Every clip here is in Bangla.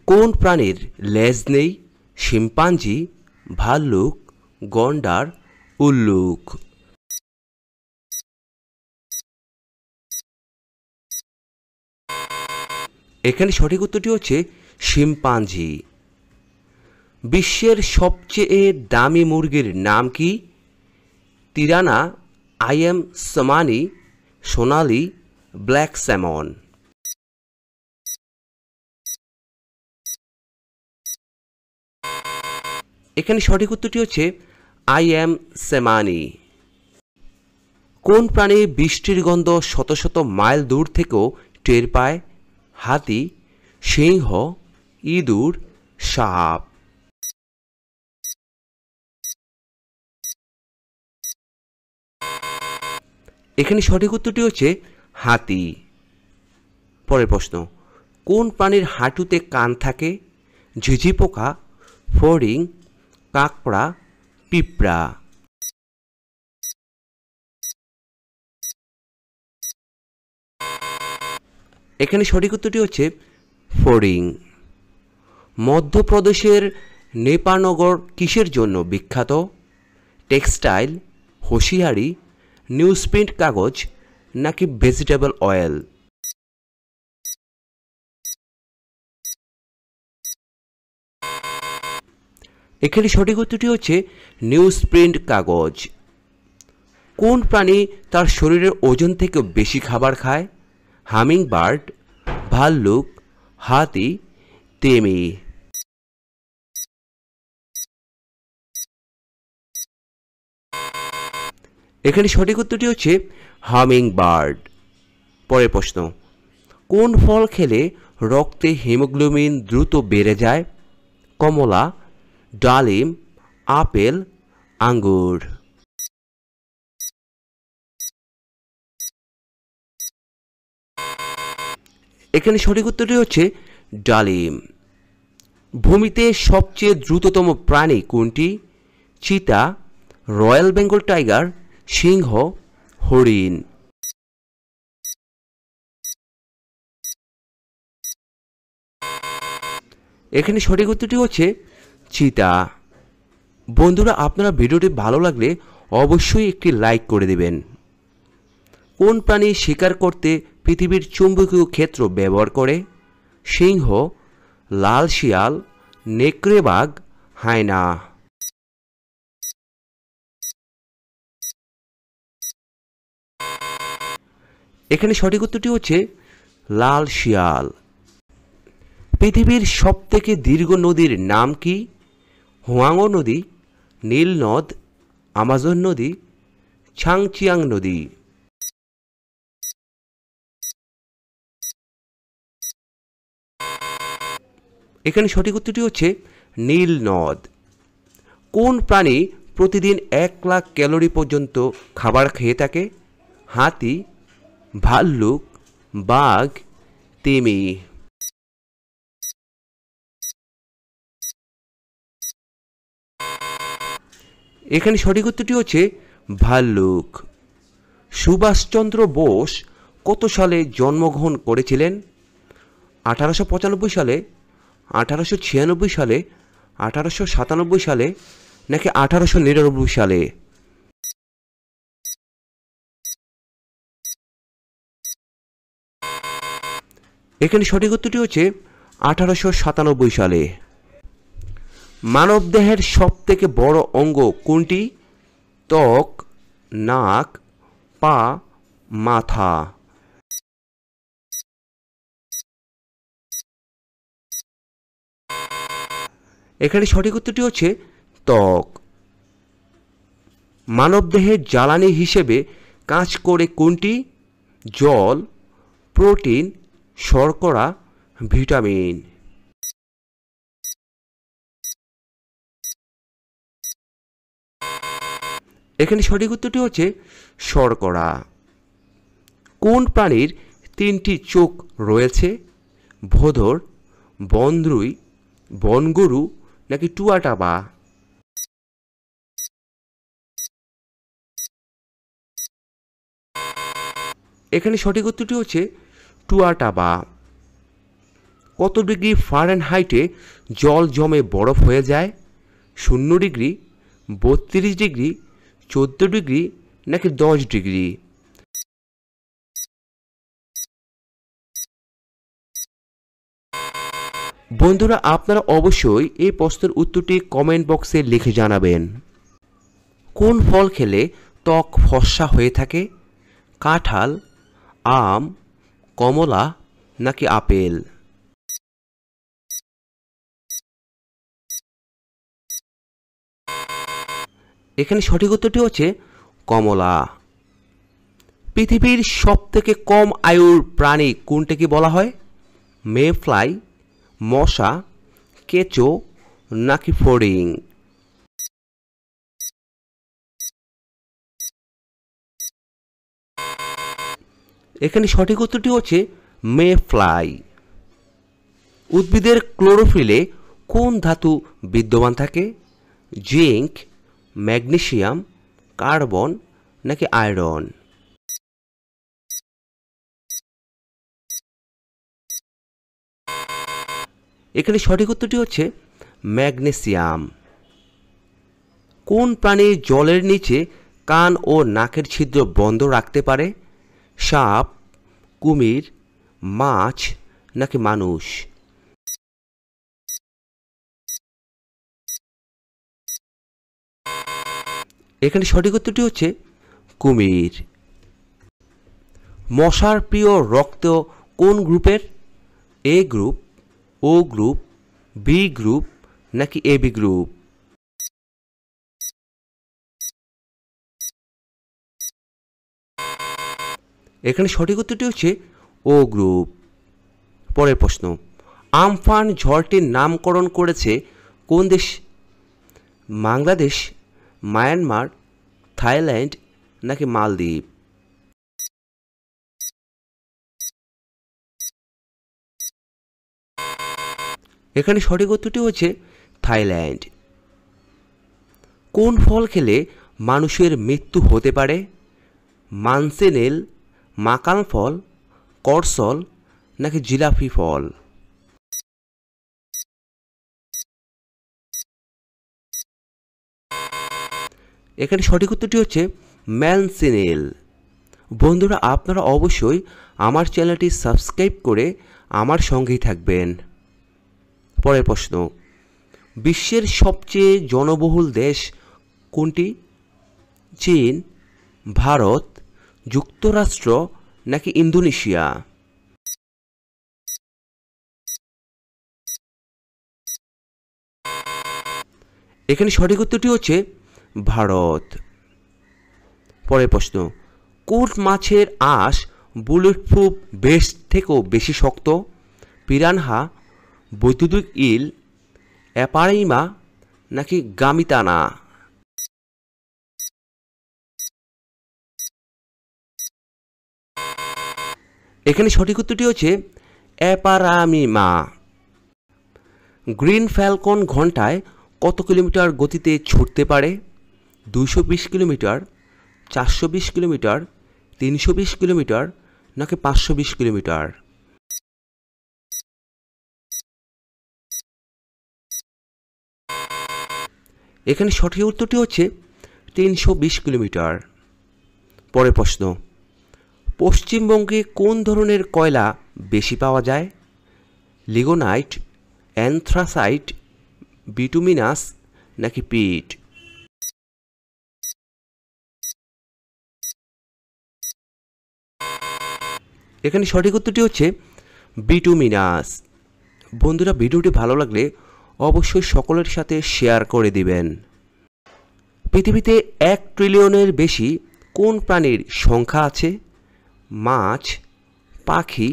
কোন প্রাণীর লেজ নেই? শিম্পাঞ্জি, ভাল্লুক, গন্ডার, উল্লুক। এখানে সঠিক উত্তরটি হচ্ছে শিম্পাঞ্জি। বিশ্বের সবচেয়ে দামি মুরগির নাম কি? তিরানা, আইএম সমানি, সোনালি, ব্ল্যাক স্যামন। এখানে সঠিক উত্তরটি হচ্ছে আইএম সেমানি। কোন প্রাণী বৃষ্টির গন্ধ শত শত মাইল দূর থেকেও টের পায়? হাতি, সিংহ, ইঁদুর, সাপ। এখানে সঠিক উত্তরটি হচ্ছে হাতি। পরের প্রশ্ন, কোন প্রাণীর হাঁটুতে কান থাকে? ঝিঝি পোকা, ফড়িং, কাঁকড়া, পিঁপড়া। এখানে সঠিক উত্তরটি হচ্ছে ফড়িং। মধ্যপ্রদেশের নেপানগর কিসের জন্য বিখ্যাত? টেক্সটাইল, হুঁশিয়ারি, নিউজপ্রিন্ট কাগজ নাকি ভেজিটেবল অয়েল? এখানে সঠিক উত্তরটি হচ্ছে নিউজপ্রিন্ট কাগজ। কোন প্রাণী তার শরীরের ওজন থেকে বেশি খাবার খায়? হামিং বার্ড, ভাল্লুক, হাতি, তিমি। এখানে সঠিক উত্তরটি হচ্ছে হামিং বার্ড। পরের প্রশ্ন, কোন ফল খেলে রক্তে হিমোগ্লোবিন দ্রুত বেড়ে যায়? কমলা, ডালিম, আপেল, আঙ্গুর। এখানে সঠিক উত্তরটি হচ্ছে ডালিম। ভূমিতে সবচেয়ে দ্রুততম প্রাণী কোনটি? চিতা, রয়্যাল বেঙ্গল টাইগার, সিংহ, হরিণ। এখানে সঠিক উত্তরটি হচ্ছে চিতা। বন্ধুরা, আপনারা ভিডিওটি ভালো লাগলে অবশ্যই একটি লাইক করে দেবেন। কোন প্রাণী শিকার করতে পৃথিবীর চুম্বকীয় ক্ষেত্র ব্যবহার করে? সিংহ, লাল শিয়াল, নেকড়ে বাঘ, হায়না। এখানে সঠিক উত্তরটি হচ্ছে লাল শিয়াল। পৃথিবীর সবথেকে দীর্ঘ নদীর নাম কি? হুয়াংও নদী, নীল নদ, আমাজন নদী, ছাংচিয়াং নদী। এখানে সঠিক উত্তরটি হচ্ছে নীল নদ। কোন প্রাণী প্রতিদিন 1 লাখ ক্যালোরি পর্যন্ত খাবার খেয়ে থাকে? হাতি, ভাল্লুক, বাঘ, তিমি। এখানে সঠিক উত্তরটি হচ্ছে ভাল্লুক। সুভাষচন্দ্র বোস কত সালে জন্মগ্রহণ করেছিলেন? 1895 সালে, 1896 সালে, 1897 সালে নাকি 1899 সালে? এখানে সঠিক উত্তরটি হচ্ছে 1897 সালে। মানবদেহের সবথেকে বড় অঙ্গ কোনটি? ত্বক, নাক, পা, মাথা। এখানে সঠিক উত্তরটি হচ্ছে ত্বক। মানবদেহের জ্বালানি হিসেবে কাজ করে কোনটি? জল, প্রোটিন, শর্করা, ভিটামিন। এখানে সঠিক উত্তরটি হচ্ছে শর্করা। কোন প্রাণীর 3টি চোখ রয়েছে? ভোঁদড়, বনদ্রুই, বনগরু নাকি টুয়াটাবা? এখানে সঠিক উত্তরটি হচ্ছে টুয়াটাবা। কত ডিগ্রি ফারেনহাইটে জল জমে বরফ হয়ে যায়? 0 ডিগ্রি, 32 ডিগ্রি, 14 ডিগ্রি নাকি 10 ডিগ্রি? বন্ধুরা, আপনারা অবশ্যই এই প্রশ্নের উত্তরটি কমেন্ট বক্সে লিখে জানাবেন। কোন ফল খেলে ত্বক ফর্সা হয়ে থাকে? কাঁঠাল, আম, কমলা নাকি আপেল? এখানে সঠিক উত্তরটি হচ্ছে কমলা। পৃথিবীর সবথেকে কম আয়ুর প্রাণী কোনটাকে বলা হয়? মে ফ্লাই, মশা, কেঁচো নাকি ফড়িং? এখানে সঠিক উত্তরটি হচ্ছে মে ফ্লাই। উদ্ভিদের ক্লোরোফিলে কোন ধাতু বিদ্যমান থাকে? জিঙ্ক, ম্যাগনেসিয়াম, কার্বন নাকি আয়রন? এখানে সঠিক উত্তরটি হচ্ছে ম্যাগনেসিয়াম। কোন প্রাণী জলের নিচে কান ও নাকের ছিদ্র বন্ধ রাখতে পারে? সাপ, কুমির, মাছ নাকি মানুষ? এখানে সঠিক উত্তরটি হচ্ছে কুমির। মশার প্রিয় রক্ত কোন গ্রুপের? এ গ্রুপ, ও গ্রুপ, বি গ্রুপ নাকি এবি গ্রুপ? এখানে সঠিক উত্তরটি হচ্ছে ও গ্রুপ। পরের প্রশ্ন, আমফান ঝড়টির নামকরণ করেছে কোন দেশ? বাংলাদেশ, মায়ানমার, থাইল্যান্ড নাকি মালদ্বীপ? এখানে সঠিক উত্তরটি হচ্ছে থাইল্যান্ড। কোন ফল খেলে মানুষের মৃত্যু হতে পারে? মানসেনেল, মাকাল ফল, করসল নাকি জিলাপি ফল? এখানে সঠিক উত্তরটি হচ্ছে ম্যানসেনেল। বন্ধুরা, আপনারা অবশ্যই আমার চ্যানেলটি সাবস্ক্রাইব করে আমার সঙ্গেই থাকবেন। পরের প্রশ্ন, বিশ্বের সবচেয়ে জনবহুল দেশ কোনটি? চীন, ভারত, যুক্তরাষ্ট্র নাকি ইন্দোনেশিয়া? এখানে সঠিক উত্তরটি হচ্ছে ভারত। পরের প্রশ্ন, কোন মাছের আঁশ বুলেট প্রুফ ভেস্ট থেকেও বেশি শক্ত? পিরানহা, বৈদ্যুতিক ইল, অ্যাপারিমা নাকি গামিতানা? এখানে সঠিক উত্তরটি হচ্ছে অ্যাপারামিমা। গ্রিন ফ্যালকন ঘন্টায় কত কিলোমিটার গতিতে ছুটতে পারে? 220 কিলোমিটার, 420 কিলোমিটার, 320 কিলোমিটার নাকি 520 কিলোমিটার? এখানে সঠিক উত্তরটি হচ্ছে 320 কিলোমিটার। পরের প্রশ্ন, পশ্চিমবঙ্গে কোন ধরনের কয়লা বেশি পাওয়া যায়? লিগোনাইট, অ্যানথ্রাসাইট, বিটুমিনাস নাকি পিট? এখানে সঠিক উত্তরটি হচ্ছে বিটুমিনাস। বন্ধুরা, ভিডিওটি ভালো লাগলে অবশ্যই সকলের সাথে শেয়ার করে দিবেন। পৃথিবীতে 1 ট্রিলিয়নের বেশি কোন প্রাণীর সংখ্যা আছে? মাছ, পাখি,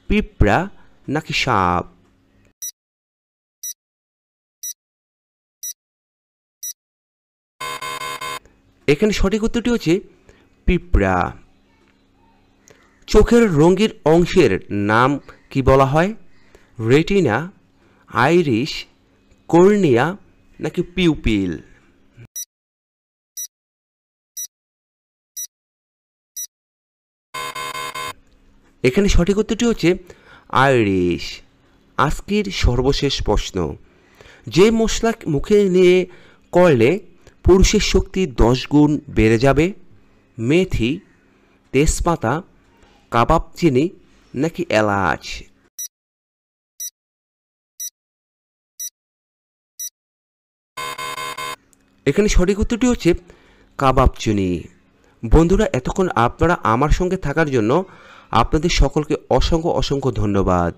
পিঁপড়া নাকি সাপ? এখানে সঠিক উত্তরটি হচ্ছে পিঁপড়া। চোখের রঙিন অংশের নাম কি বলা হয়? রেটিনা, আইরিশ, কর্নিয়া নাকি পিউপিল? এখানে সঠিক উত্তরটি হচ্ছে আইরিশ। আজকের সর্বশেষ প্রশ্ন, যে মশলা মুখে নিয়ে করলে পুরুষের শক্তি 10 গুণ বেড়ে যাবে? মেথি, তেজপাতা, কাবাব চিনি নাকি এলাচ? এখানে সঠিক উত্তরটি হচ্ছে কাবাব চিনি। বন্ধুরা, এতক্ষণ আপনারা আমার সঙ্গে থাকার জন্য আপনাদের সকলকে অসংখ্য অসংখ্য ধন্যবাদ।